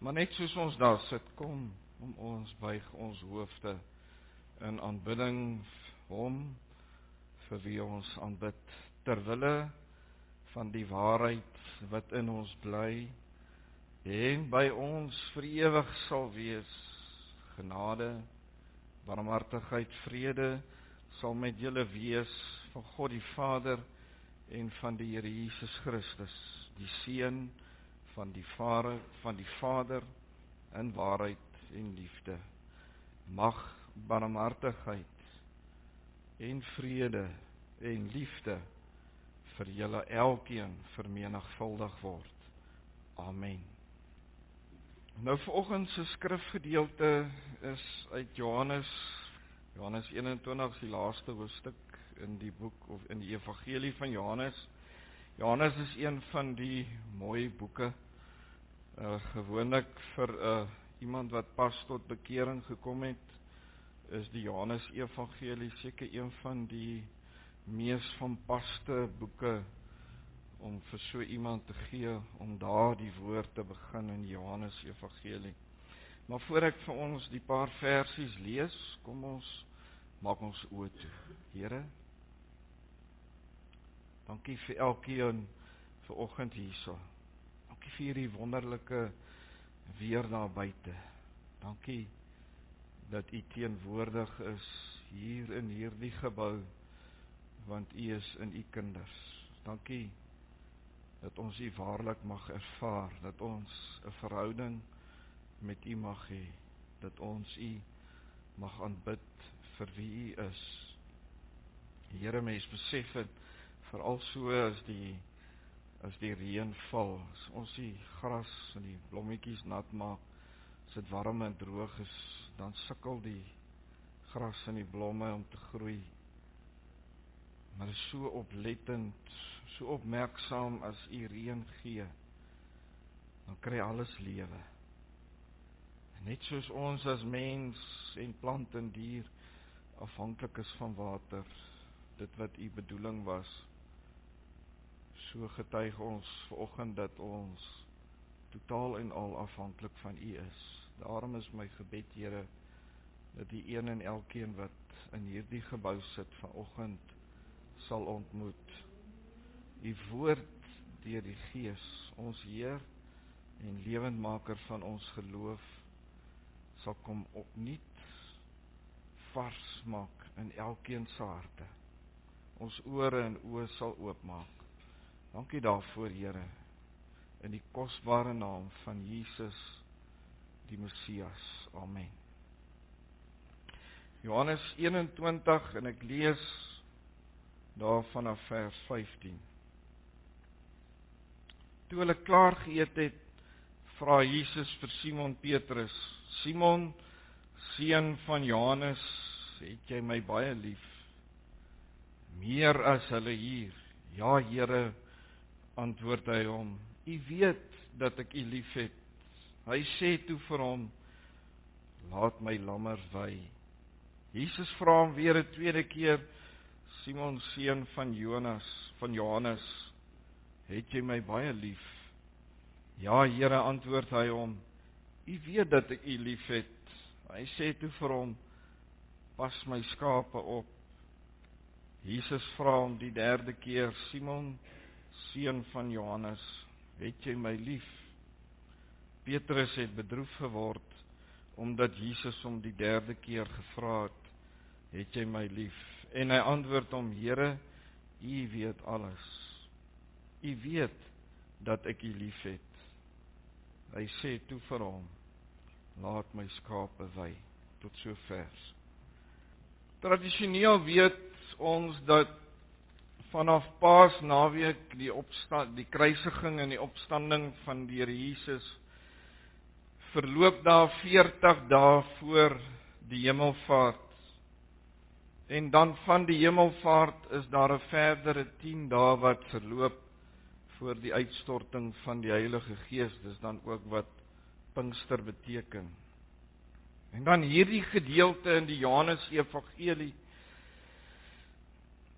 Maar net soos ons daar sit, kom ons buig ons hoofde in aanbidding hom, vir wie ons aanbid, terwille van die waarheid wat in ons bly, en by ons vir ewig sal wees. Genade, barmhartigheid, vrede sal met julle wees, van God die Vader en van die Here Jesus Christus, die Seun van die Vader in waarheid en liefde. Mag barmhartigheid en vrede en liefde vir julle elkeen vermenigvuldig word. Amen. Nou vanoggend se skrifgedeelte is uit Johannes 21, die laaste hoofstuk in die boek of in die Evangelie van Johannes. Johannes is een van die mooi boeke, gewoonlik vir iemand wat pas tot bekering gekom het, is die Johannes Evangelie seker een van die mees van paste boeke om vir so iemand te gee, om daar die woord te begin in Johannes Evangelie. Maar voor ek vir ons die paar versies lees, kom ons maak ons oë toe. Here, dankie vir elkeen vanoggend hierso. Dankie vir hierdie wonderlike weer daar buite. Dankie dat U teenwoordig is hier in hierdie gebou, want U is in U kinders. Dankie dat ons U waarlik mag ervaar, dat ons 'n verhouding met U mag hê, dat ons U mag aanbid vir wie U is. Here, mens besef het, veral so as die reën val, as ons die gras en die blommetjies nat maak, as dit warm en droog is, dan sukkel die gras en die blomme om te groei. Maar is so oplettend, so opmerksaam as U reën gee, dan kry alles lewe. Net soos ons as mens en plant en dier afhanklik is van water, dit wat U bedoeling was, so getuig ons vanoggend dat ons totaal en al afhanklik van U is. Daarom is my gebed, Here, dat die een en elkeen wat in hierdie gebou sit vanoggend sal ontmoet. U woord deur die Gees, ons Heer en lewendmaker van ons geloof, sal kom opnuut vars maak in elkeen se harte. Ons ore en oë sal oopmaak. Dankie daarvoor, Here, in die kosbare naam van Jesus, die Messias. Amen. Johannes 21 en ek lees daar vanaf vers 15. Toe hulle klaar geëet het, vra Jesus vir Simon Petrus: Simon, seun van Johannes, het jy my baie lief? Meer as hulle hier. Ja, Here, antwoord hy hom, U weet dat ek U liefhet. Hy sê toe vir hom: Laat my lammers wei. Jesus vra hom weer 'n tweede keer: Simon, seun van Johannes, het jy my baie lief? Ja, Here, antwoord hy hom, U weet dat ek U liefhet. Hy sê toe vir hom: Pas my skape op. Jesus vra hom die derde keer: Simon, seun van Johannes, het jy my lief? Petrus het bedroef geword, omdat Jesus hom die derde keer gevra het jy my lief? En hy antwoord hom: Here, U weet alles. U weet dat ek U liefhet. Hy sê toe vir hom: Laat my skape wei. Tot sover. Tradisioneel weet ons dat vanaf Paasnaweek die kruisiging en die opstanding van die Here Jesus verloop daar 40 dae voor die hemelvaart. En dan van die hemelvaart is daar 'n verdere 10 dae wat verloop voor die uitstorting van die Heilige Gees. Dis dan ook wat Pinkster beteken. En dan hierdie gedeelte in die Johannes Evangelie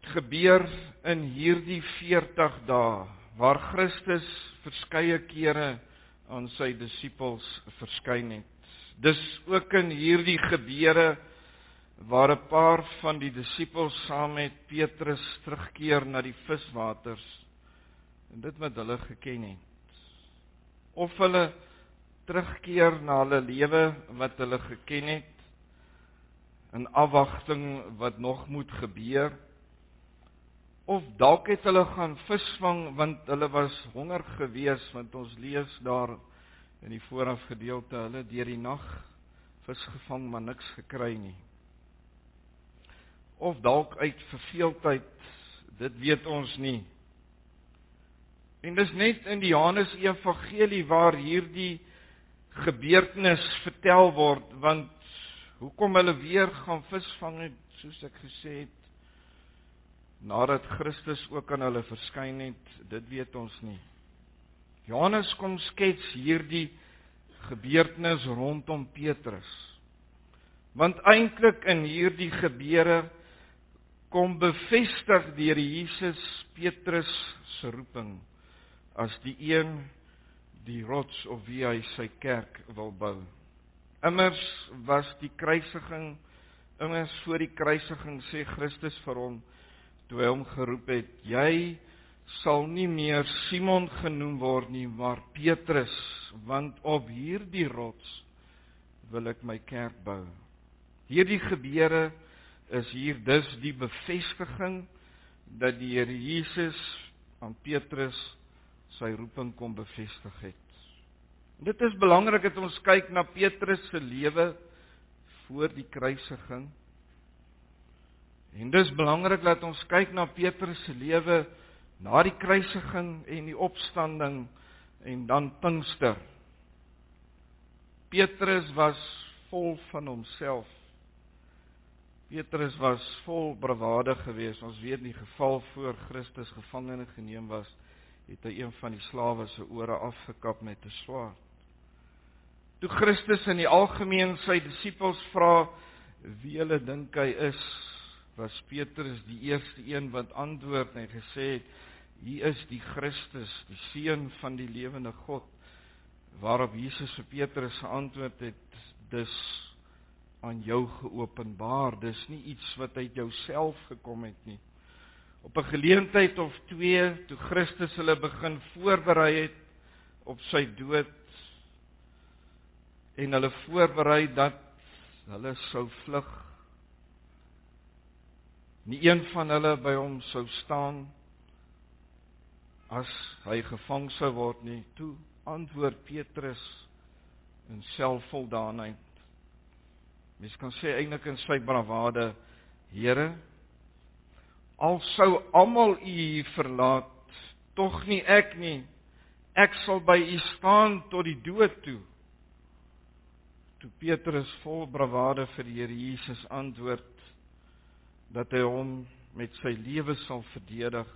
gebeur in hierdie 40 dae, waar Christus verskeie kere aan sy disippels verskyn het. Dis ook in hierdie gebeure waar 'n paar van die disippels saam met Petrus terugkeer na die viswaters en dit wat hulle geken het. Of hulle terugkeer na hulle lewe wat hulle geken het in afwagting wat nog moet gebeur, of dalk het hulle gaan visvang want hulle was honger gewees, want ons lees daar in die vooraf gedeelte, hulle deur die nag vis gevang maar niks gekry nie. Of dalk uit verveeldheid, dit weet ons nie. En dis net in die Johannes Evangelie waar hierdie gebeurtenis vertel word, want hoekom hulle weer gaan visvang het, soos ek gesê het, nadat Christus ook aan hulle verskyn het, dit weet ons nie. Johannes kom skets hierdie gebeurtenis rondom Petrus. Want eintlik in hierdie gebeure kom bevestig deur Jesus Petrus se roeping as die een, die rots op wie hy sy kerk wil bou. Immers was die kruisiging, immers voor die kruisiging sê Christus vir hom, toe hy hom geroep het, jy sal nie meer Simon genoem word nie, maar Petrus, want op hierdie rots wil ek my kerk bou. Hierdie gebeure is hier dus die bevestiging dat die Here Jesus aan Petrus sy roeping kom bevestig het. Dit is belangrik dat ons kyk na Petrus se lewe voor die kruisiging. En dis belangrik dat ons kyk na Petrus se lewe na die kruisiging en die opstanding en dan Pinkster. Petrus was vol van homself. Petrus was vol bravade geweest. Ons weet in die geval voor Christus gevangene geneem was, het hy een van die slawe se ore afgekap met 'n swaard. Toe Christus in die algemeen sy disippels vra wie hulle dink hy is, was Petrus die eerste een wat antwoord en gesê het, hier is die Christus, die Seun van die lewende God, waarop Jesus vir Petrus geantwoord het, dis aan jou geopenbaar, dis nie iets wat uit jouself gekom het nie. Op 'n geleentheid of twee, toe Christus hulle begin voorberei het op sy dood, en hulle voorberei dat hulle sou vlug, nie een van hulle by hom sou staan, as hy gevang sou word nie, toe antwoord Petrus in selfvoldaanheid. Mens kan sê eintlik in sy bravade, Here, al sou almal u hier verlaat, tog nie ek nie, ek sal by u staan tot die dood toe. Toe Petrus vol bravade vir die Here Jesus antwoord, dat hy hom met sy lewe sal verdedig,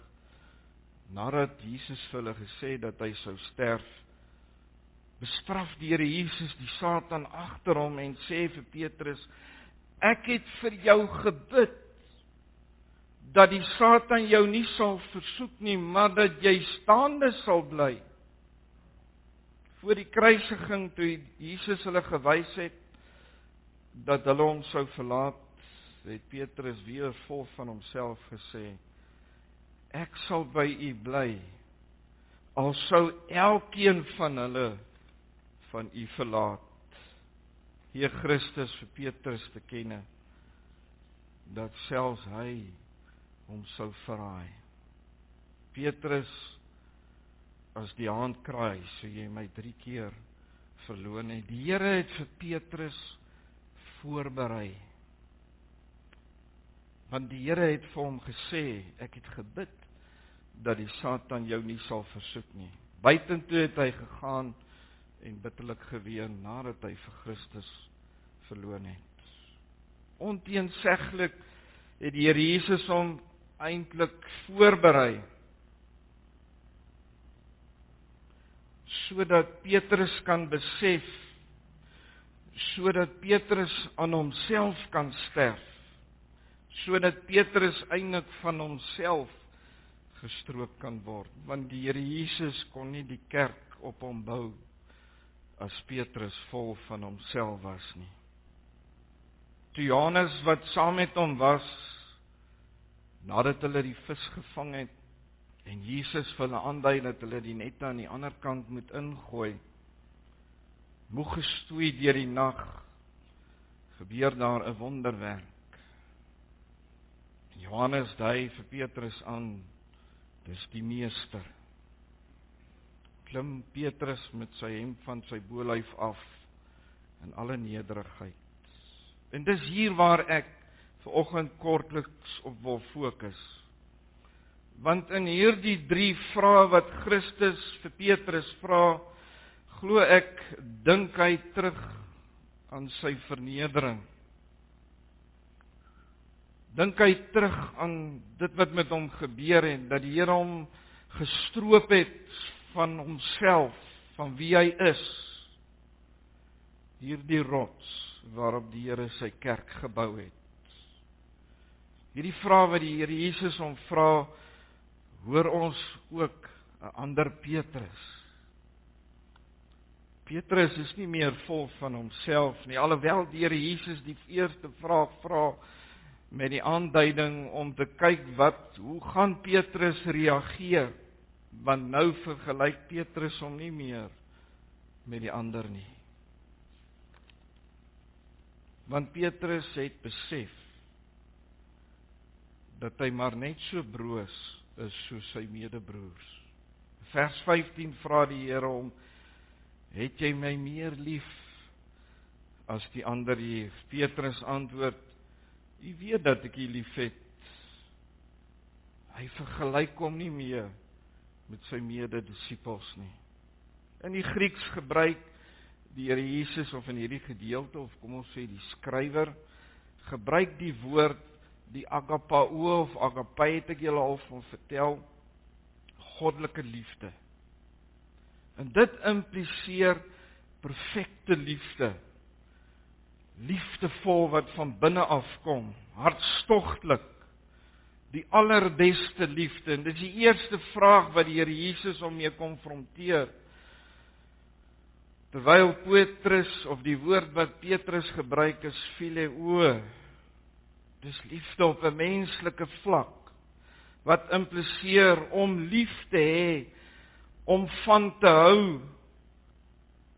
nadat Jesus vir hulle gesê dat hy sou sterf, bestraf die Here Jesus die Satan agter hom en sê vir Petrus, ek het vir jou gebid, dat die Satan jou nie sal versoek nie, maar dat jy staande sal bly. Voor die kruisiging, toe Jesus hulle gewys het, dat hulle hom sou verlaat, het Petrus weer vol van homself gesê, ek sal by u bly, al sou elkeen van hulle van u verlaat. Hier Christus vir Petrus te kenne, dat selfs hy hom sou verraai. Petrus, as die haan kraai, so jy my 3 keer verloon het. Die Here het vir Petrus voorberei. Want die Here het vir hom gesê, ek het gebid, dat die Satan jou nie sal versoek nie. Buitentoe het hy gegaan, en bitterlik geween, nadat hy vir Christus verloon het. Onteenseglik het die Here Jesus hom eintlik voorberei, sodat Petrus kan besef, sodat Petrus aan homself kan sterf, sodat Petrus eintlik van homself gestroop kan word, want die Here Jesus kon nie die kerk op hom bou as Petrus vol van homself was nie. Toe Johannes wat saam met hom was, nadat hulle die vis gevang het, en Jesus vir hulle aandui dat hulle die nette aan die ander kant moet ingooi, moeg gestoei deur die nag, gebeur daar 'n wonderwerk. Johannes dui vir Petrus aan, dis die meester. Klim Petrus met sy hemp van sy bolyf af, in alle nederigheid. En dis hier waar ek vanoggend kortliks op wil fokus. Want in hierdie 3 vrae wat Christus vir Petrus vra, glo ek, dink hy terug aan sy vernedering. Dink hy terug aan dit wat met hom gebeur het, dat die Here hom gestroop het van homself, van wie hy is. Hierdie rots waarop die Here sy kerk gebou het. Hierdie vrae wat die Here Jesus hom vra, hoor ons ook 'n ander Petrus. Petrus is nie meer vol van homself nie, alhoewel die Here Jesus die eerste vraag vra met die aanduiding om te kyk hoe gaan Petrus reageer, want nou vergelyk Petrus hom nie meer met die ander nie. Want Petrus het besef dat hy maar net so broos is soos sy medebroers. Vers 15 vra die Here hom, het jy my meer lief as die ander hier? Petrus antwoord, u weet dat ek u lief het. Hy vergelyk hom nie meer met sy mede-disippels nie. In die Grieks gebruik die Here Jesus, of in hierdie gedeelte, of kom ons sê die skrywer, gebruik die woord, die agapao of agape, het ek julle al van vertel, goddelike liefde. En dit impliseer perfekte liefde. Liefdevol wat van binne afkom, hartstogtelik, die allerbeste liefde. En dit is die eerste vraag wat die Here Jesus hom mee konfronteer. Terwyl Petrus, of die woord wat Petrus gebruik is phileo, dis liefde op 'n menslike vlak, wat impliseer om lief te hê, om van te hou,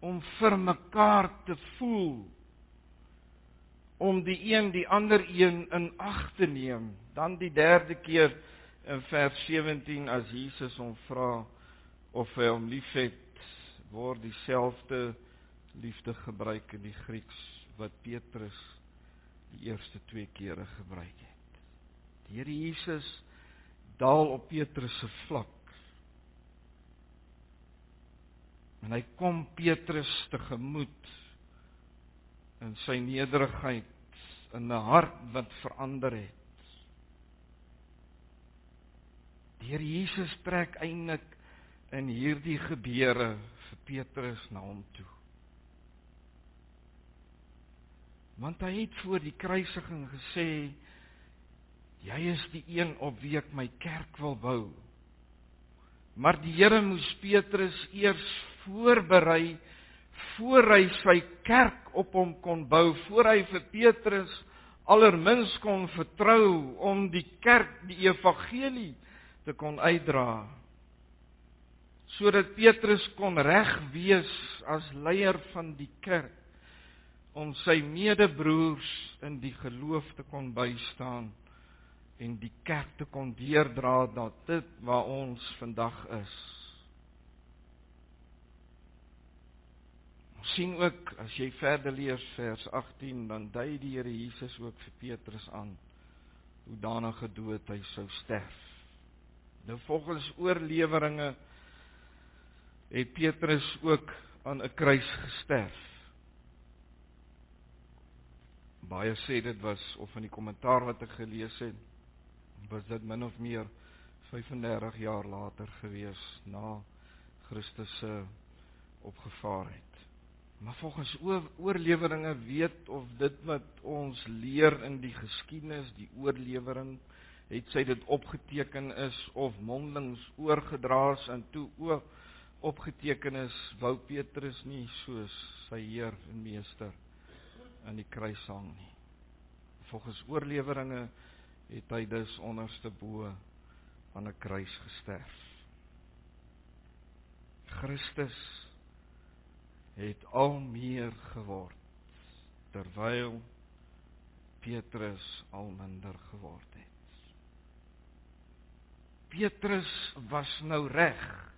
om vir mekaar te voel, om die een die ander een in ag te neem. Dan die derde keer in vers 17 as Jesus hom vra of hy hom liefhet, word dieselfde liefde gebruik in die Grieks wat Petrus die eerste 2 kere gebruik het. Die Here Jesus daal op Petrus se vlak. En hy kom Petrus tegemoet in sy nederigheid, in 'n hart wat verander het. Die Here Jesus trek eintlik in hierdie gebeure vir Petrus na hom toe. Want hy het voor die kruisiging gesê, jy is die een op wie ek my kerk wil bou. Maar die Here moes Petrus eers voorberei, voor hy sy kerk op hom kon bou, voor hy vir Petrus allermins kon vertrou om die kerk, die evangelie te kon uitdra, sodat Petrus kon reg wees as leier van die kerk, om sy medebroers in die geloof te kon bystaan, en die kerk te kon deurdra na dit waar ons vandag is. Ons sien ook, as jy verder lees vers 18, dan dui die Here Jesus ook vir Petrus aan, hoe danige dood hy sou sterf. Nou volgens oorleweringe het Petrus ook aan 'n kruis gesterf. Baie sê dit was, of in die kommentaar wat ek gelees het, was dit min of meer 35 jaar later gewees, na Christus se opgevaarheid. Maar volgens oorleweringe weet of dit wat ons leer in die geskiedenis, die oorlewering, het sy dit opgeteken is, of mondelings oorgedra is, en toe ook opgeteken is, wou Petrus nie soos sy Heer en Meester aan die kruis hang nie. Volgens oorleweringe het hy dus onderste bo aan 'n kruis gesterf. Christus het al meer geword, terwyl Petrus al minder geword het. Petrus was nou reg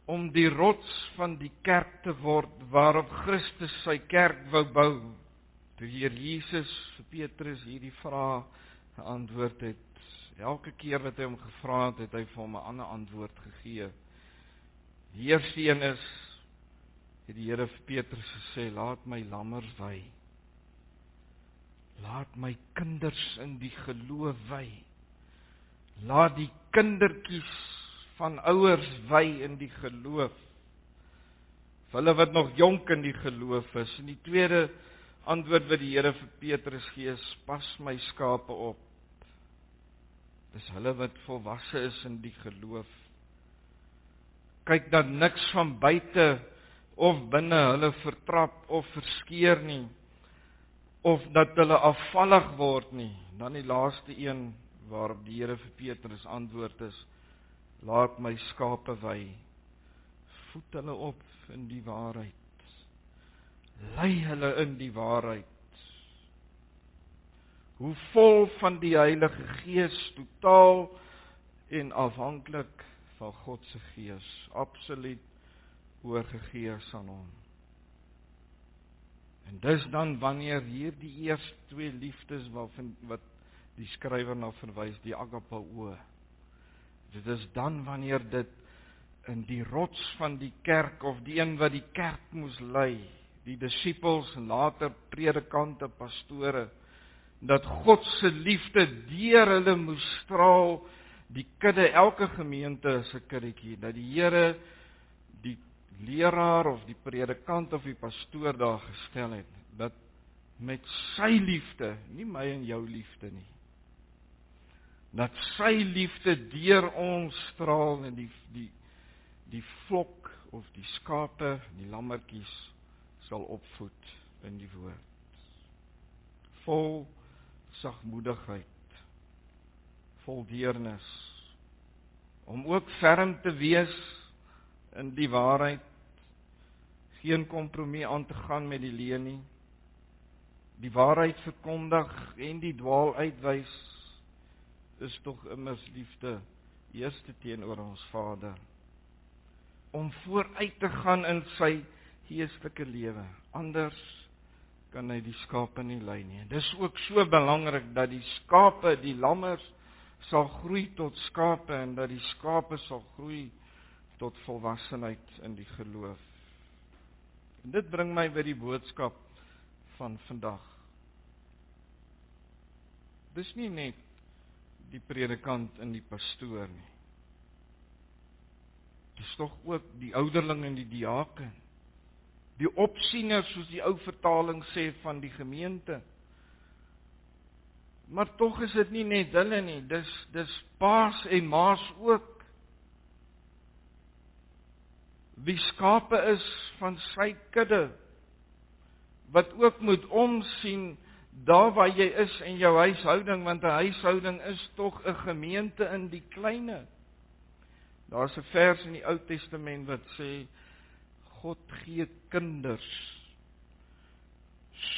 om die rots van die kerk te word, waarop Christus sy kerk wou bou. Toe Heer Jesus vir Petrus hierdie vraag geantwoord het, elke keer wat hy hom gevra het, het hy vir hom 'n ander antwoord gegee. Die eerste een is, het die Here vir Petrus gesê, laat my lammers wei. Laat my kinders in die geloof wei. Laat die kindertjies van ouers wei in die geloof. Vir hulle wat nog jonk in die geloof is. En die tweede antwoord wat die Here vir Petrus gee is, pas my skape op. Dis hulle wat volwasse is in die geloof. Kyk dat niks van buite of binne hulle vertrap of verskeer nie, of dat hulle afvallig word nie. Dan die laaste een waarop die Here vir Petrus antwoord is, laat my skape wei, voed hulle op in die waarheid, lei hulle in die waarheid. Hoe vol van die Heilige Gees, totaal en afhanklik van God se Gees, absoluut oorgegee aan hom. En dis dan wanneer hierdie eerste twee liefdes wat die skrywer na verwys, die agapao. Dit is dan wanneer dit in die rots van die kerk, of die een wat die kerk moes lei, die disippels en later predikante, pastore, dat God se liefde deur hulle moes straal, die kudde, elke gemeente is 'n kuddetjie, dat die Here die leraar of die predikant of die pastoor daar gestel het, dat met sy liefde, nie my en jou liefde nie, dat sy liefde deur ons straal en die flok of die skape, die lammetjies sal opvoed in die woord. Vol sagmoedigheid, vol deernis, om ook ferm te wees in die waarheid, geen kompromie aan te gaan met die leuen nie, die waarheid verkondig en die dwaal uitwys, is tog immers liefde, eerste teenoor ons Vader, om vooruit te gaan in sy geestelike lewe, anders kan hy die skape nie lei nie. Dis ook so belangrik dat die skape, die lammers, sal groei tot skape en dat die skape sal groei tot volwassenheid in die geloof. En dit bring my by die boodskap van vandag. Dis nie net die predikant en die pastoor nie. Dis tog ook die ouderling en die diaken, die opsiener, soos die ou vertaling sê, van die gemeente. Maar tog is dit nie net hulle nie, dis paas en maas ook, wie skape is van sy kudde, wat ook moet omsien daar waar jy is in jou huishouding, want 'n huishouding is tog 'n gemeente in die kleine. Daar's 'n vers in die Ou Testament wat sê, God gee kinders,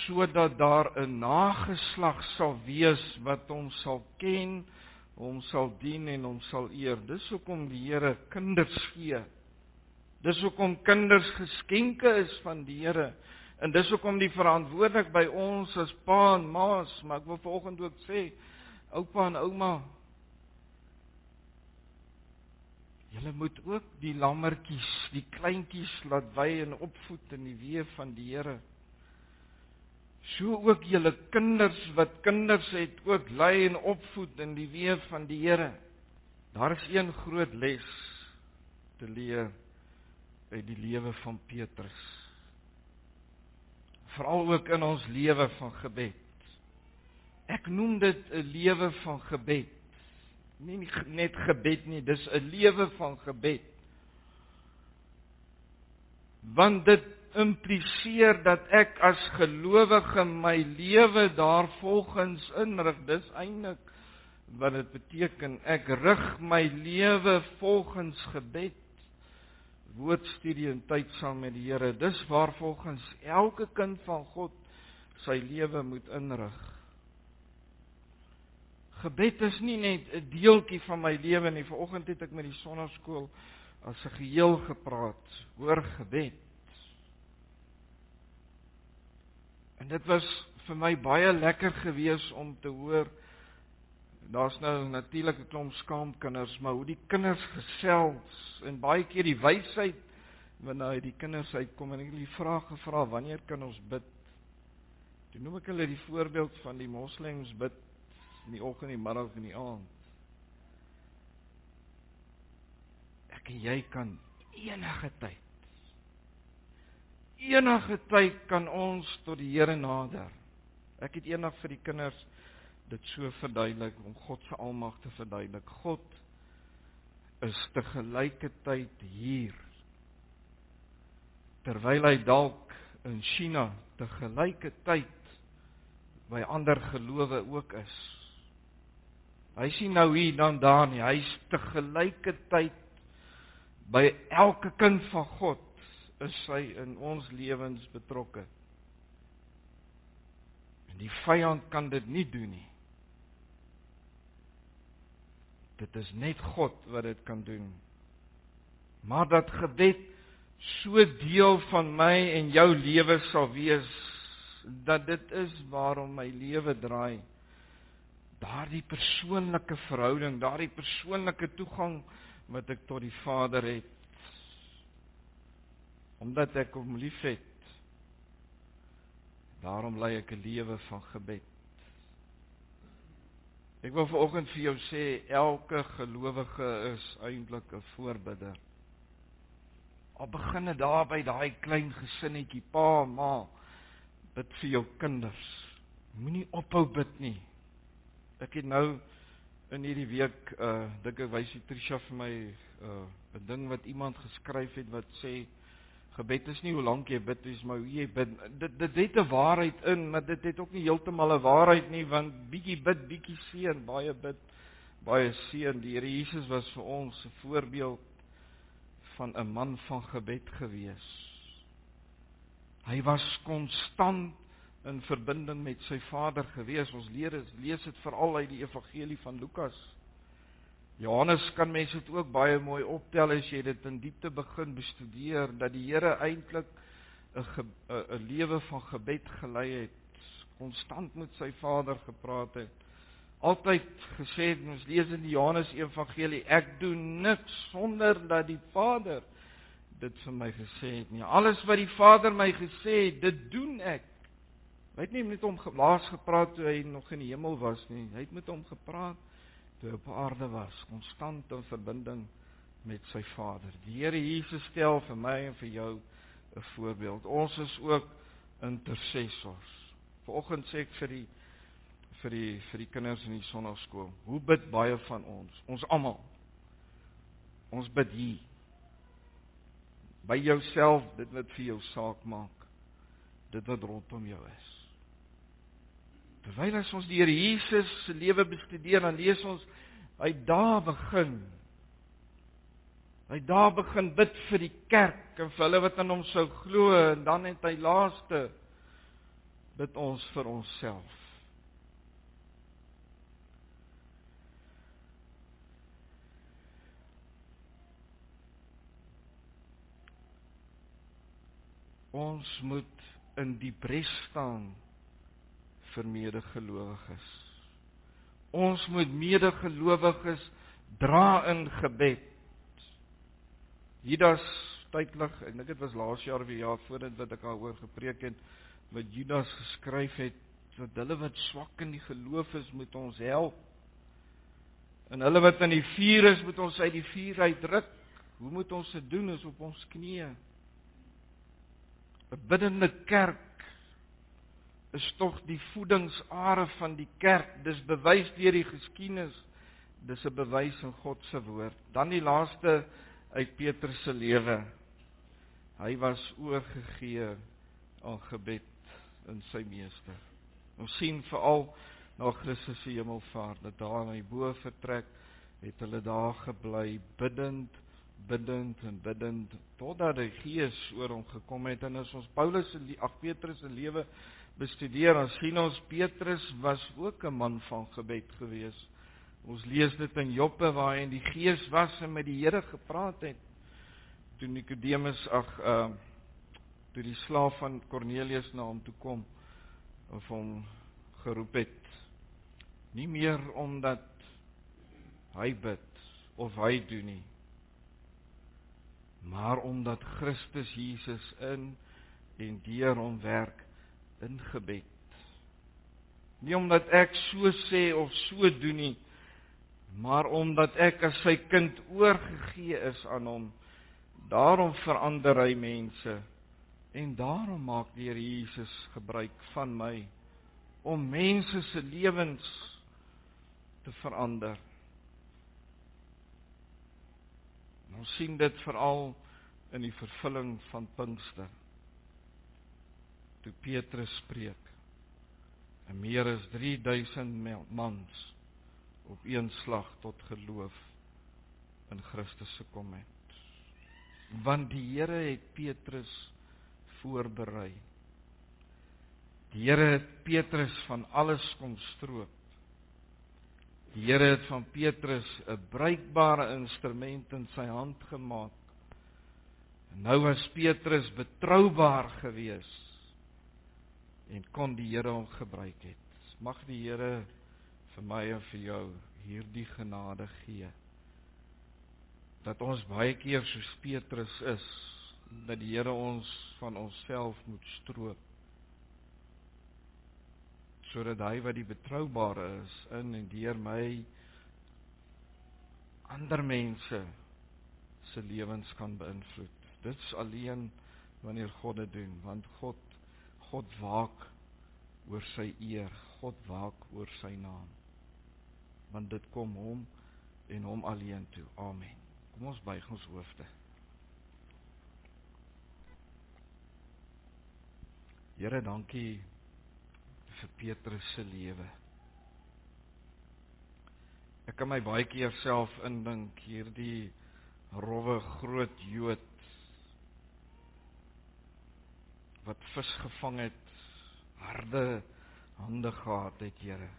sodat daar 'n nageslag sal wees, wat hom sal ken, hom sal dien en hom sal eer. Dis hoekom die Here kinders gee. Dis hoekom kinders geskenke is van die Here. En dis hoekom die verantwoordelik by ons as pa en ma's, maar ek wil vanoggend ook sê, oupa en ouma, julle moet ook die lammertjies, die kleintjies laat wei en opvoed in die weë van die Here. So ook julle kinders wat kinders het, ook lei en opvoed in die weë van die Here. Daar is een groot les te leer uit die lewe van Petrus. Veral ook in ons lewe van gebed. Ek noem dit 'n lewe van gebed. Nie net gebed nie, dis 'n lewe van gebed. Want dit impliseer dat ek as gelowige my lewe daarvolgens inrig. Dis eintlik wat dit beteken. Ek rig my lewe volgens gebed, woordstudie en tyd saam met die Here. Dis waarvolgens elke kind van God sy lewe moet inrig. Gebed is nie net 'n deeltjie van my lewe nie. Vanoggend het ek met die sonnaarskool as 'n geheel gepraat oor gebed. En dit was vir my baie lekker gewees om te hoor. Daar's nou natuurlik 'n klomp skaamkinders, maar hoe die kinders gesels en baie keer die wysheid wanneer uit die kinders uitkom en ek het die vraag gevra, wanneer kan ons bid? Toe noem ek hulle die voorbeeld van die moslems bid in die oggend, die middag en die aand. Ek en jy kan enige tyd kan ons tot die Here nader. Ek het eendag vir die kinders dit so verduidelik, om God se almag te verduidelik. God is te gelykertyd hier, terwyl hy dalk in China te gelykertyd by ander gelowe ook is. Hy is nie nou hier dan daar nie, hy is te gelykertyd by elke kind van God, is hy in ons lewens betrokke. En die vyand kan dit nie doen nie. Dit is net God wat dit kan doen. Maar dat gebed so deel van my en jou lewe sal wees, dat dit is waarom my lewe draai. Daardie persoonlike verhouding, daardie persoonlike toegang wat ek tot die Vader het. Omdat ek hom liefhet. Daarom lei ek 'n lewe van gebed. Ek wil vanoggend vir jou sê, elke gelowige is eintlik 'n voorbidder. Al begin dit daar by daai klein gesinnetjie, pa, ma, bid vir jou kinders. Moenie ophou bid nie. Ek het nou in hierdie week, dink ek wys die Trisha vir my 'n ding wat iemand geskryf het wat sê, gebed is nie hoe lank jy bid, dis maar hoe jy bid. Dit het 'n waarheid in, maar dit het ook nie heeltemal 'n waarheid nie, want bietjie bid, bietjie seën, baie bid, baie seën. Die Here Jesus was vir ons 'n voorbeeld van 'n man van gebed gewees. Hy was konstant in verbinding met sy Vader gewees. Ons lees dit veral uit die evangelie van Lukas. Johannes kan mense dit ook baie mooi optel as jy dit in diepte begin bestudeer, dat die Here eintlik 'n lewe van gebed gelei het, konstant met sy Vader gepraat het, altyd gesê het, ons lees in die Johannes evangelie, ek doen niks sonder dat die Vader dit vir my gesê het nie. Alles wat die Vader my gesê het, dit doen ek. Hy het nie met hom laas gepraat toe hy nog in die hemel was nie, hy het met hom gepraat toe hy op aarde was, konstant in verbinding met sy Vader. Die Here Jesus stel vir my en vir jou 'n voorbeeld. Ons is ook intercessors. Vanoggend sê ek vir die kinders in die sonnaarskool, hoe bid baie van ons almal. Ons bid hier. By jouself, dit wat vir jou saak maak, dit wat rondom jou is. Terwyl as ons die Here Jesus se lewe bestudeer, dan lees ons, hy daar begin bid vir die kerk, en vir hulle wat aan hom sou glo, en dan het hy laaste, bid ons vir onsself. Ons moet in die bres staan vir medegelowiges. Ons moet medegelowiges dra in gebed. Judas tydlig, ek dink dit was laas jaar of die jaar voor dit wat ek daaroor gepreek het, wat Judas geskryf het, dat hulle wat swak in die geloof is, moet ons help. En hulle wat in die vuur is, moet ons uit die vuur uitruk. Hoe moet ons dit doen? Is op ons knieë. 'n Biddende kerk is tog die voedingsare van die kerk. Dis bewys deur die geskiedenis Dis 'n bewys in God se woord. Dan die laaste uit Petrus se lewe. Hy was oorgegee aan gebed in sy meester. Ons sien veral na Christus se hemelvaart, dat daar in die bo vertrek, het hulle daar gebly, bidend, totdat die Gees oor hom gekom het. En as ons Petrus se lewe bestudeer, dan sien ons Petrus was ook 'n man van gebed gewees. Ons lees dit in Joppe waar hy in die Gees was en met die Here gepraat het. Toe Nikodemus, toe die slaaf van Kornelius na hom toe kom, of hom geroep het, nie meer omdat hy bid, of hy doen nie, maar omdat Christus Jesus in en deur hom werk in gebed. Nie omdat ek so sê of so doen nie, maar omdat ek as sy kind oorgegee is aan hom. Daarom verander hy mense, en daarom maak die Here Jesus gebruik van my, om mense se lewens te verander. Ons sien dit veral in die vervulling van Pinkster, toe Petrus spreek, en meer as 3000 mans op een slag tot geloof in Christus gekom het. Want die Here het Petrus voorberei. Die Here het Petrus van alles kom stroop. Die Here het van Petrus 'n bruikbare instrument in sy hand gemaak. En nou was Petrus betroubaar gewees en kon die Here hom gebruik het. Mag die Here vir my en vir jou hierdie genade gee, dat ons baie keer soos Petrus is, dat die Here ons van onsself moet stroop, sodat hy wat die betroubare is, in en deur my, ander mense se lewens kan beïnvloed. Dit is alleen wanneer God dit doen, want God waak oor sy eer, God waak oor sy naam, want dit kom hom en hom alleen toe. Amen. Kom ons buig ons hoofde. Here, dankie vir Petrus se lewe. Ek kan my baie keer self indink, hierdie rowwe groot Jood wat vis gevang het, harde hande gehad het, Here.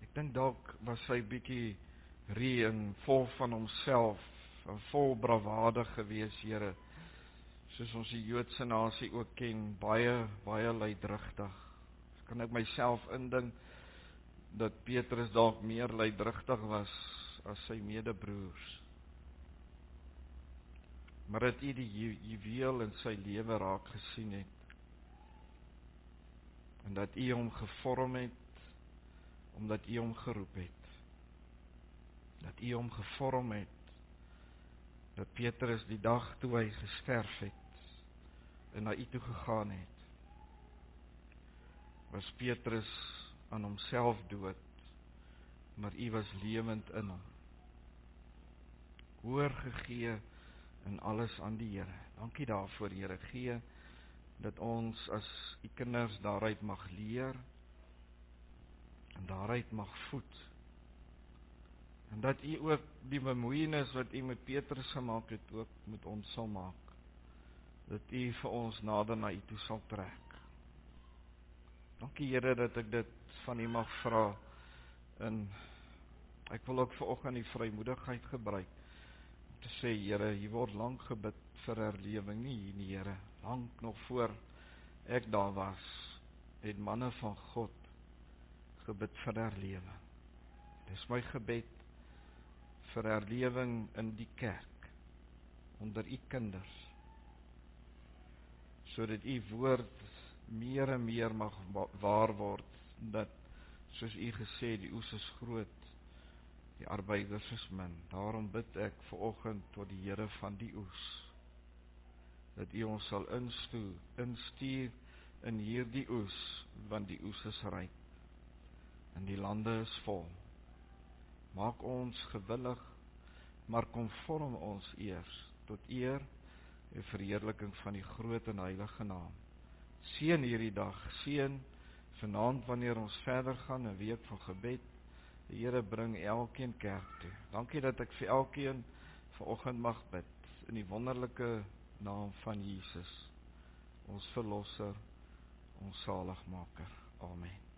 Ek dink dalk was hy bietjie en vol van homself, en vol bravade gewees, Here, soos ons die Joodse nasie ook ken, baie luidrigtig. Kan ek myself indink dat Petrus dalk meer luidrigtig was as sy medebroers. Maar dat U die juweel in sy lewe raak gesien het, en dat U hom gevorm het, omdat U hom geroep het. Dat U hom gevorm het, dat Petrus die dag toe hy gesterf het, en na U toe gegaan het, was Petrus aan homself dood, maar U was lewend in hom. Oorgegee in alles aan die Here. Dankie daarvoor, Here. Gee dat ons as U kinders daaruit mag leer, en daaruit mag voed, en dat U ook die bemoeienis wat U met Petrus gemaak het, ook met ons sal maak, dat U vir ons nader na U toe sal trek. Dankie, Here, dat ek dit van U mag vra, en ek wil ook vanoggend die vrymoedigheid gebruik, om te sê, Here, hier word lank gebid vir herlewing, nie hier nie, Here, lank nog voor ek daar was, het manne van God gebid vir herlewing. Dis my gebed vir herlewing in die kerk, onder U kinders, sodat U woord meer en meer mag waar word, dat, soos U gesê, die oes is groot, die arbeiders is min. Daarom bid ek vanoggend tot die Here van die oes, dat U ons sal instuur in hierdie oes, want die oes is ryk. en die lande is vol. Maak ons gewillig, maar konform ons eers tot eer en verheerliking van die groot en heilige naam. Seën hierdie dag, seën vanaand wanneer ons verder gaan, 'n week van gebed. Die Here bring elkeen kerk toe. Dankie dat ek vir elkeen vanoggend mag bid, in die wonderlike naam van Jesus, ons verlosser, ons saligmaker. Amen.